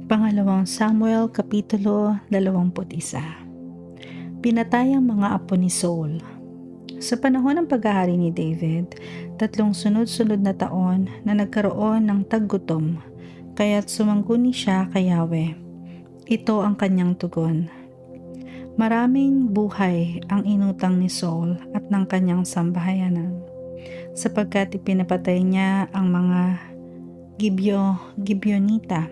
Pangalawang Samuel Kapitulo 21. Pinatay ang mga apo ni Saul. Sa panahon ng paghahari ni David, 3 sunod-sunod na taon na nagkaroon ng taggutom, kaya't sumangguni siya kay Yahweh. Ito ang kanyang tugon. Maraming buhay ang inutang ni Saul at ng kanyang sambahayanan, sapagkat ipinapatay niya ang mga Gibeonita.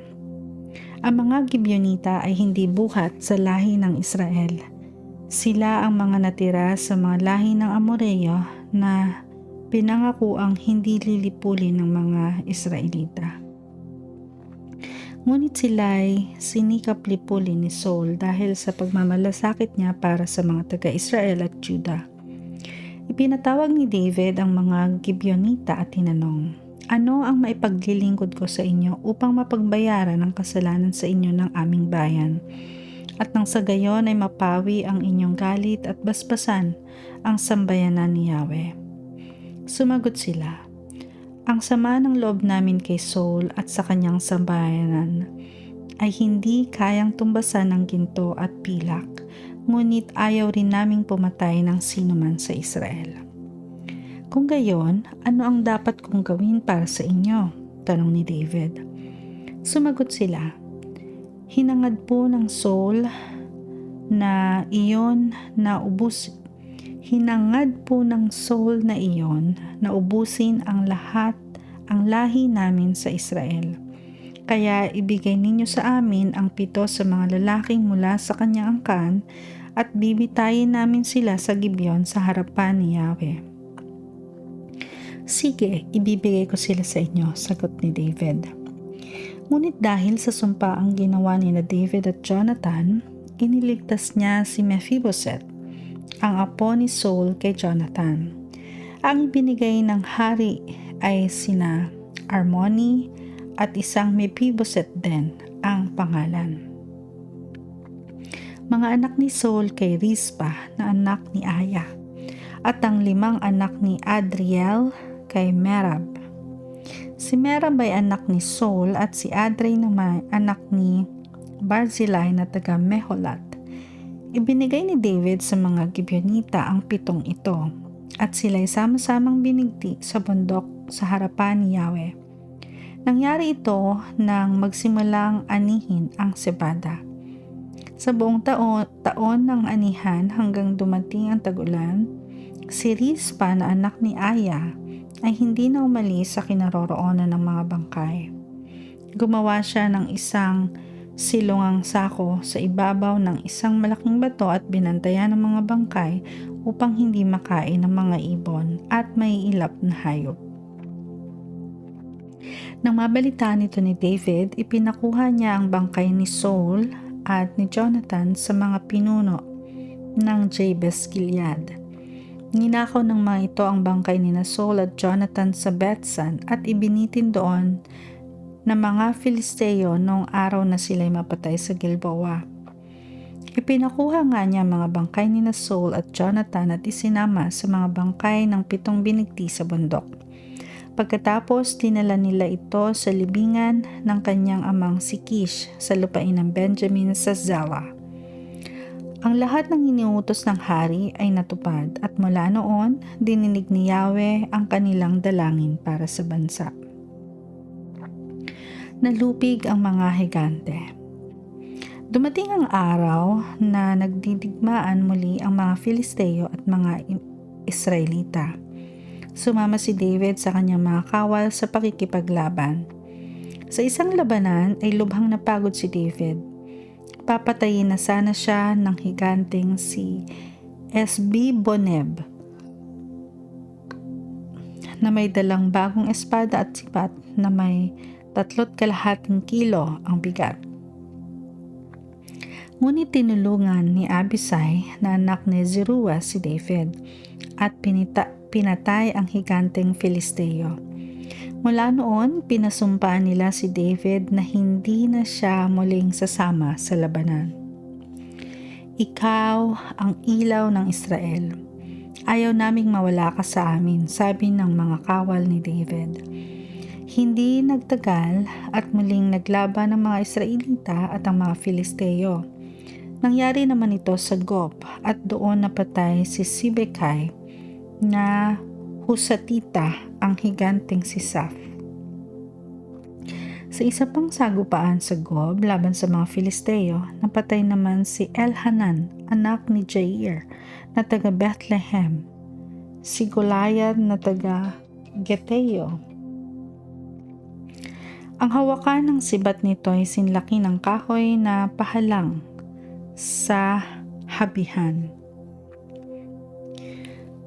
Ang mga Gibeonita ay hindi buhat sa lahi ng Israel. Sila ang mga natira sa mga lahi ng Amoreyo na pinangako ang hindi lilipulin ng mga Israelita. Ngunit sila'y sinikap lipulin ni Saul dahil sa pagmamalasakit niya para sa mga taga-Israel at Juda. Ipinatawag ni David ang mga Gibeonita at tinanong, "Ano ang maipaglilingkod ko sa inyo upang mapagbayaran ang kasalanan sa inyo ng aming bayan? At nang sa gayon ay mapawi ang inyong galit at basbasan ang sambayanan ni Yahweh." Sumagot sila, "Ang sama ng loob namin kay Saul at sa kanyang sambayanan ay hindi kayang tumbasan ng ginto at pilak, ngunit ayaw rin naming pumatay ng sinuman sa Israel. Kung gayon, ano ang dapat kong gawin para sa inyo?" tanong ni David. Sumagot sila, "Hinangad po ng Saul na iyon na ubusin ang lahi namin sa Israel. Kaya ibigay ninyo sa amin ang 7 sa mga lalaking mula sa kanyang angkan at bibitayin namin sila sa Gibeon sa harapan ni Yahweh." "Sige, ibibigay ko sila sa inyo," sagot ni David. Ngunit dahil sa sumpa ang ginawa ni David at Jonathan, iniligtas niya si Mephibosheth, ang apo ni Saul kay Jonathan. Ang ibinigay ng hari ay sina Armoni at isang Mephibosheth din ang pangalan. Mga anak ni Saul kay Rizpah na anak ni Aya, at ang 5 anak ni Adriel kay Merab. Si Merab ay anak ni Saul at si Adri naman anak ni Barzillai na taga Meholat. Ibinigay ni David sa mga Gibeonita ang 7 ito at sila'y sama-samang binigti sa bundok sa harapan ni Yahweh. Nangyari ito nang magsimulang anihin ang sebada. Sa buong taon ng anihan hanggang dumating ang tag-ulan, si Rizpah na anak ni Aya ay hindi na umalis sa kinaroroonan ng mga bangkay. Gumawa siya ng isang silungang sako sa ibabaw ng isang malaking bato at binantayan ng mga bangkay upang hindi makain ng mga ibon at maiilap na hayop. Nang mabalitaan nito ni David, ipinakuha niya ang bangkay ni Saul at ni Jonathan sa mga pinuno ng Jabes Gilead. Ninakaw ng mga ito ang bangkay ni Saul at Jonathan sa Bethsan at ibinitin doon ng mga Filisteo noong araw na sila'y mapatay sa Gilboa. Ipinakuha nga niya mga bangkay ni Saul at Jonathan at isinama sa mga bangkay ng 7 binigti sa bundok. Pagkatapos dinala nila ito sa libingan ng kanyang amang si Kish sa lupain ng Benjamin sa Zela. Ang lahat ng iniutos ng hari ay natupad at mula noon dininig ni Yahweh ang kanilang dalangin para sa bansa. Nalupig ang mga higante. Dumating ang araw na nagdidigmaan muli ang mga Filisteo at mga Israelita. Sumama si David sa kanyang mga kawal sa pakikipaglaban. Sa isang labanan ay lubhang napagod si David. Papatayin na sana siya ng higanteng si Esbi-Boneb na may dalang bagong espada at sipat na may 3.5 kilo ang bigat. Ngunit tinulungan ni Abisai na anak ni Zeruah si David at pinatay ang higanteng Filisteo. Mula noon, pinasumpaan nila si David na hindi na siya muling sasama sa labanan. "Ikaw ang ilaw ng Israel. Ayaw naming mawala ka sa amin," sabi ng mga kawal ni David. Hindi nagtagal at muling naglaban ng mga Israelita at ang mga Filisteo. Nangyari naman ito sa Gob at doon napatay si Sibekai na Husatita ang higanteng si Saph. Sa isa pang sagupaan sa Gob laban sa mga Filisteo, napatay naman si Elhanan, anak ni Jair, na taga Bethlehem, si Goliath na taga Geteo. Ang hawakan ng sibat nito ay sinlaki ng kahoy na pahalang sa habihan.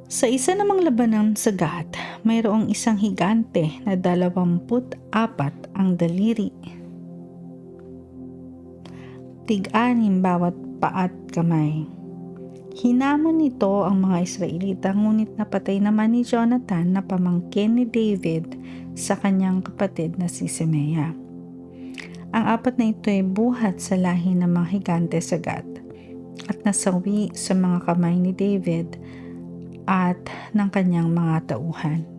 Sa isa namang labanan sa Gath, mayroong isang higante na 24 ang daliri. Tig-anim bawat paat kamay. Hinamon nito ang mga Israelita, ngunit napatay naman ni Jonathan na pamangkin ni David sa kanyang kapatid na si Simea. Ang 4 na ito ay buhat sa lahi ng mga higante sa Gath at nasawi sa mga kamay ni David at ng kanyang mga tauhan.